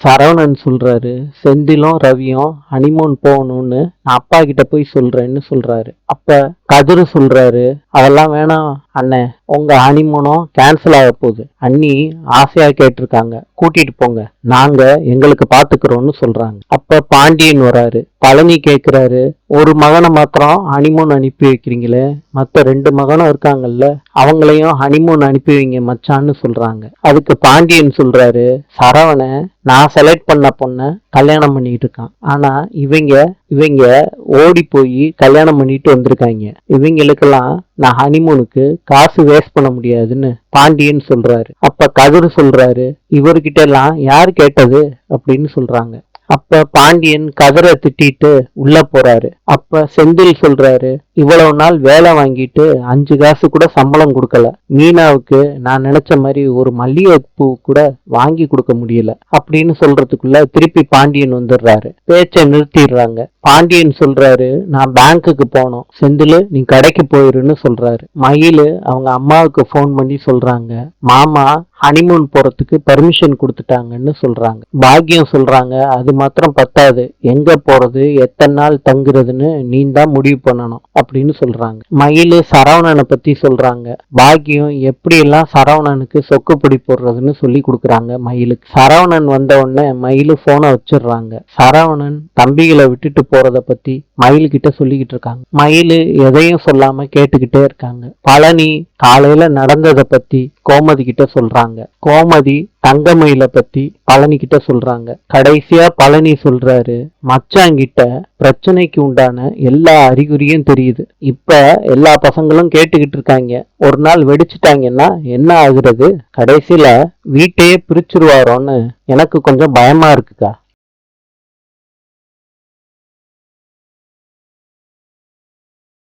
சரவணன் சொல்றாரு, செந்திலும் ரவியும் ஹனிமூன் போகணும்னு நான் அப்பா கிட்ட போய் சொல்றேன்னு சொல்றாரு. அப்ப கதிரு சொல்றாரு, அதெல்லாம் வேணாம் அண்ணே, உங்க ஹனிமூனும் கேன்சல் ஆக போகுது. அண்ணி ஆசையா கேட்டிருக்காங்க, கூட்டிட்டு போங்க, நாங்க எங்களுக்கு பாத்துக்கிறோம்னு சொல்றாங்க. அப்ப பாண்டியன் வராரு. பழனி கேக்குறாரு, ஒரு மகனை மாத்திரம் ஹனிமூன் அனுப்பி வைக்கிறீங்களே, மத்த 2 மகனும் இருக்காங்கல்ல, அவங்களையும் ஹனிமூன் அனுப்பி வைங்க மச்சான்னு சொல்றாங்க. அதுக்கு பாண்டியன் சொல்றாரு, சரவண நான் செலக்ட் பண்ண பொண்ண கல்யாணம் பண்ணிட்டு இருக்கான். ஆனா இவங்க ஓடி போய் கல்யாணம் பண்ணிட்டு வந்திருக்காங்க. இவங்களுக்கெல்லாம் நான் ஹனிமூனுக்கு காசு வேஸ்ட் பண்ண முடியாதுன்னு பாண்டியன் சொல்றாரு. அப்ப கதிர் சொல்றாரு, இவர்கிட்ட எல்லாம் யாரு கேட்டது அப்படின்னு சொல்றாங்க. அப்ப பாண்டியன் கதிரை திட்டிட்டு உள்ள போறாரு. அப்ப செந்தில் சொல்றாரு, இவ்வளவு நாள் வேலை வாங்கிட்டு 5 காசு கூட சம்பளம் கொடுக்கல, மீனாவுக்கு நான் நினைச்ச மாதிரி ஒரு மல்லிகை பூ கூட வாங்கி கொடுக்க முடியல அப்படின்னு சொல்றதுக்குள்ள திருப்பி பாண்டியன் வந்துடுறாரு. பேச்சை நிறுத்திடுறாங்க. பாண்டியன் சொல்றாரு, நான் பேங்க்குக்கு போனோம், செந்தில் நீ கடைக்கு போயிருன்னு சொல்றாரு. மயிலு அவங்க அம்மாவுக்கு போன் பண்ணி சொல்றாங்க, மாமா ஹனிமூன் போறதுக்கு பர்மிஷன் கொடுத்துட்டாங்கன்னு சொல்றாங்க. பாக்கியம் சொல்றாங்க, அது மாத்திரம் பத்தாது, எங்க போறது எத்தனை நாள் தங்குறதுன்னு நீ தான் முடிவு பண்ணணும் அப்படின்னு சொல்றாங்க. மயிலு சரவணனை பத்தி சொல்றாங்க. பாக்கியம் எப்படி எல்லாம் சரவணனுக்கு சொக்கு பிடி போடுறதுன்னு சொல்லி கொடுக்குறாங்க மயிலுக்கு. சரவணன் வந்த உடனே மயிலு போனை வச்சிடுறாங்க. சரவணன் தம்பிகளை விட்டுட்டு போறத பத்தி மயிலு கிட்ட சொல்லிக்கிட்டு இருக்காங்க. மயிலு எதையும் சொல்லாம கேட்டுக்கிட்டே இருக்காங்க. பழனி காலையில நடந்ததை பத்தி கோமதி கிட்ட சொல்றாங்க. கோமதி தங்கமயில பத்தி பழனி கிட்ட சொல்றாங்க. கடைசியா பழனி சொல்றாரு, மச்சாங்கிட்ட பிரச்சனைக்கு உண்டான எல்லா அறிகுறியும் தெரியுது. இப்ப எல்லா பசங்களும் கேட்டுக்கிட்டு இருக்காங்க, ஒரு நாள் வெடிச்சிட்டாங்கன்னா என்ன ஆகுறது, கடைசியில வீட்டையே பிரிச்சிருவாரோன்னு எனக்கு கொஞ்சம் பயமா இருக்குக்கா